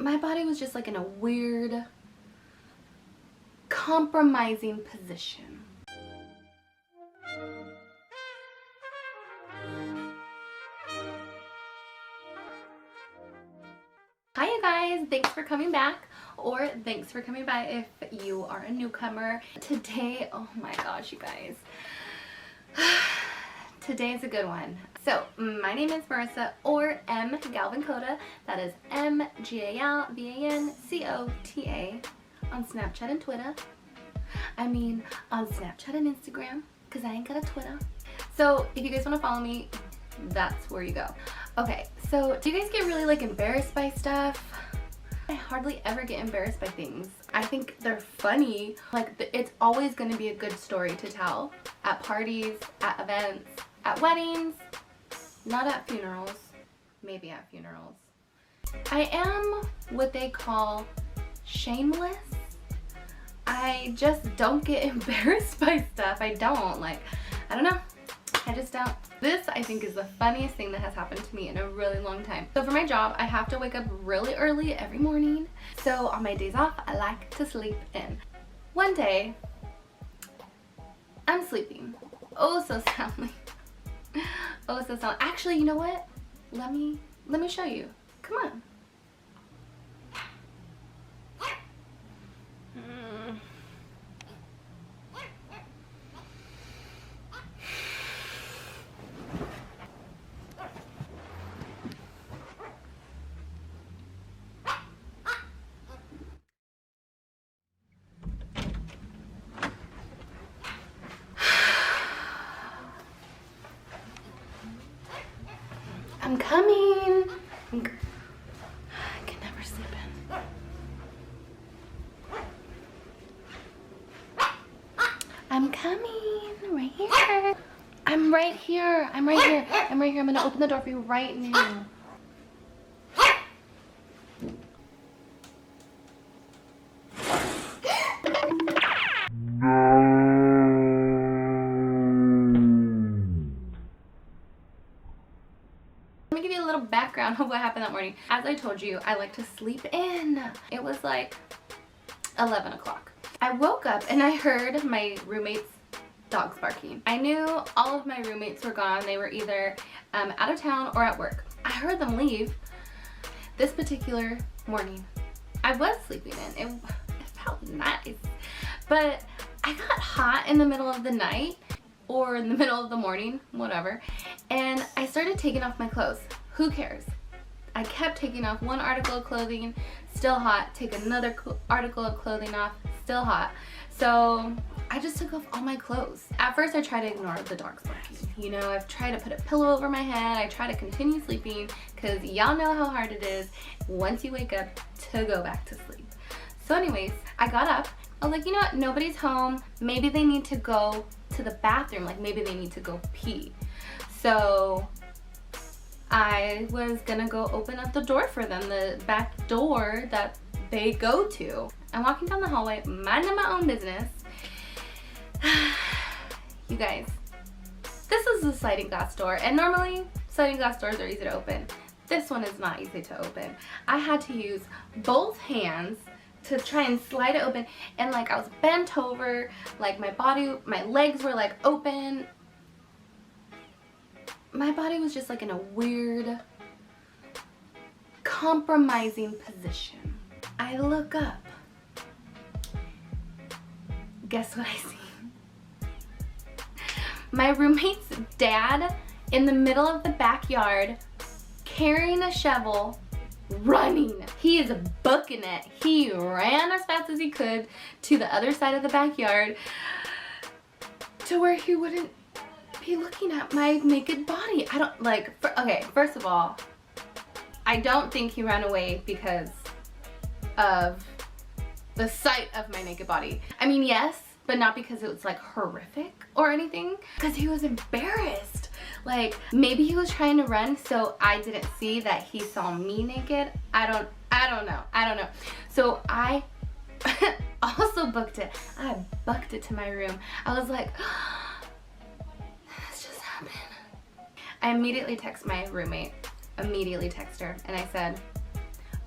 my body was just like in a weird, compromising position. Hi you guys, thanks for coming back, or thanks for coming by if you are a newcomer. Today, oh my gosh you guys, today is a good one. So my name is Marissa, or mgalvancota. That is mgalvancota on Snapchat and Twitter. I mean on Snapchat and Instagram, because I ain't got a Twitter. So if you guys want to follow me, that's where you go. Okay, so do you guys get really like embarrassed by stuff? I hardly ever get embarrassed by things. I think they're funny. Like it's always going to be a good story to tell at parties, at events, at weddings, not at funerals, maybe at funerals. I am what they call shameless. I just don't get embarrassed by stuff. I don't, like, I don't know. I just don't. This, I think, is the funniest thing that has happened to me in a really long time. So for my job, I have to wake up really early every morning. So on my days off, I like to sleep in. One day, I'm sleeping. Oh, so soundly. Oh, so soundly. Actually, you know what? Let me show you. Come on. I'm coming. I can never sleep in. I'm coming right here. I'm right here. I'm right here. I'm right here. I'm gonna open the door for you right now. Let me give you a little background of what happened that morning. As I told you, I like to sleep in. It was like 11 o'clock. I woke up and I heard my roommate's dogs barking. I knew all of my roommates were gone. They were either out of town or at work. I heard them leave. This particular morning, I was sleeping in. It felt nice. But I got hot in the middle of the night, or in the middle of the morning, whatever, and I started taking off my clothes. Who cares? I kept taking off one article of clothing, still hot, take another article of clothing off, still hot. So I just took off all my clothes. At first I tried to ignore the dogs barking. You know, I've tried to put a pillow over my head, I try to continue sleeping, because y'all know how hard it is once you wake up to go back to sleep. So anyways, I got up. I was like, you know what, nobody's home. Maybe they need to go to the bathroom, like maybe they need to go pee. So I was gonna go open up the door for them, the back door that they go to. I'm walking down the hallway, minding my own business. You guys, this is a sliding glass door, and normally sliding glass doors are easy to open. This one is not easy to open. I had to use both hands to try and slide it open, and like I was bent over, like my legs were like open. My body was just like in a weird, compromising position. I look up. Guess what I see? My roommate's dad in the middle of the backyard carrying a shovel, running. He is booking it. He ran as fast as he could to the other side of the backyard to where he wouldn't be looking at my naked body. I don't like, okay, first of all, I don't think he ran away because of the sight of my naked body. I mean, yes, but not because it was like horrific or anything, because he was embarrassed. Like maybe he was trying to run so I didn't see that he saw me naked. I don't know. So I also booked it. I booked it to my room. I was like, this just happened. I immediately text my roommate, immediately text her, and I said,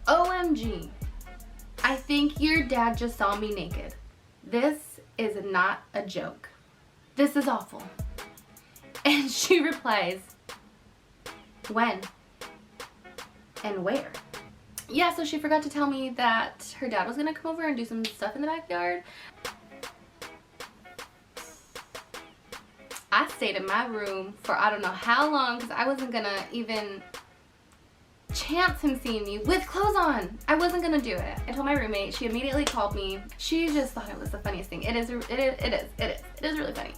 OMG. I think your dad just saw me naked. This is not a joke. This is awful. And she replies, when? And where? Yeah, so she forgot to tell me that her dad was gonna come over and do some stuff in the backyard. I stayed in my room for I don't know how long because I wasn't gonna even chance him seeing me with clothes on. I wasn't gonna do it. I told my roommate. She immediately called me. She just thought it was the funniest thing. It is really funny.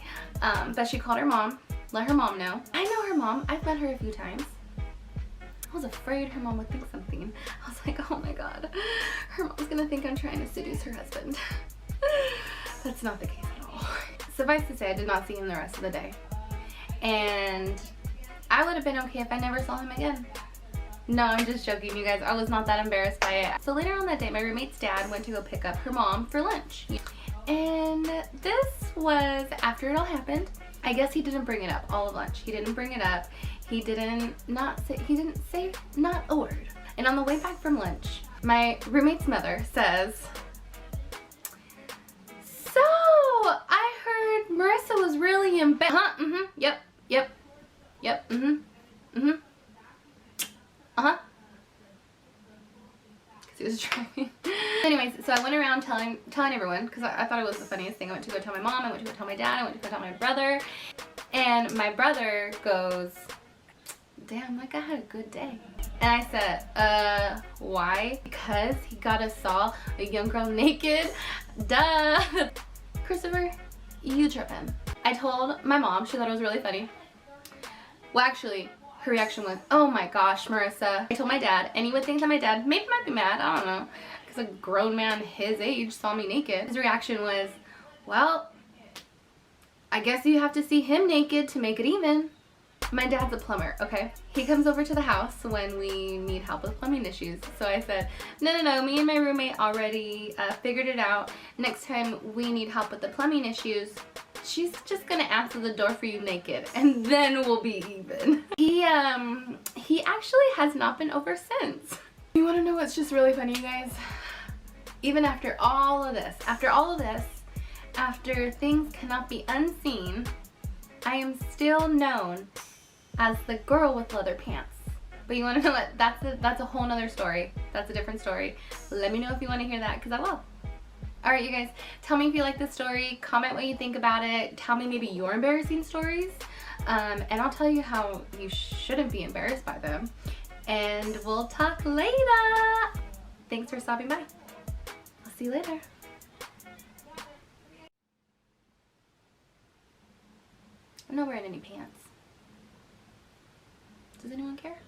But she called her mom, let her mom know. I know her mom. I've met her a few times. I was afraid her mom would think something. I was like, oh my god, her mom's gonna think I'm trying to seduce her husband. That's not the case at all. Suffice to say, I did not see him the rest of the day. And I would have been okay if I never saw him again. No, I'm just joking, you guys. I was not that embarrassed by it. So later on that day, my roommate's dad went to go pick up her mom for lunch. And this was after it all happened. I guess he didn't bring it up all of lunch. He didn't bring it up. He didn't say not a word. And on the way back from lunch, my roommate's mother says, so I heard Marissa was really embarrassed. Yep. Because he was driving. Anyways, so I went around telling everyone, because I thought it was the funniest thing. I went to go tell my mom, I went to go tell my dad, I went to go tell my brother. And my brother goes, damn, like I had a good day. And I said, why? Because he got us saw a young girl naked. Duh. Christopher, you tripping. I told my mom, she thought it was really funny. Well, actually, her reaction was, oh my gosh, Marissa. I told my dad, and you would think that my dad maybe might be mad, I don't know, because a grown man his age saw me naked. His reaction was, well, I guess you have to see him naked to make it even. My dad's a plumber, okay? He comes over to the house when we need help with plumbing issues. So I said, no, me and my roommate already figured it out. Next time we need help with the plumbing issues, she's just gonna answer the door for you naked, and then we'll be even. He actually has not been over since. You wanna know what's just really funny, you guys? Even after all of this, after things cannot be unseen, I am still known as the girl with leather pants. But you wanna know what? That's a whole nother story. That's a different story. Let me know if you wanna hear that, because I will. Alright, you guys, tell me if you like this story, comment what you think about it, tell me maybe your embarrassing stories, and I'll tell you how you shouldn't be embarrassed by them. And we'll talk later! Thanks for stopping by. I'll see you later. I'm not wearing any pants. Does anyone care?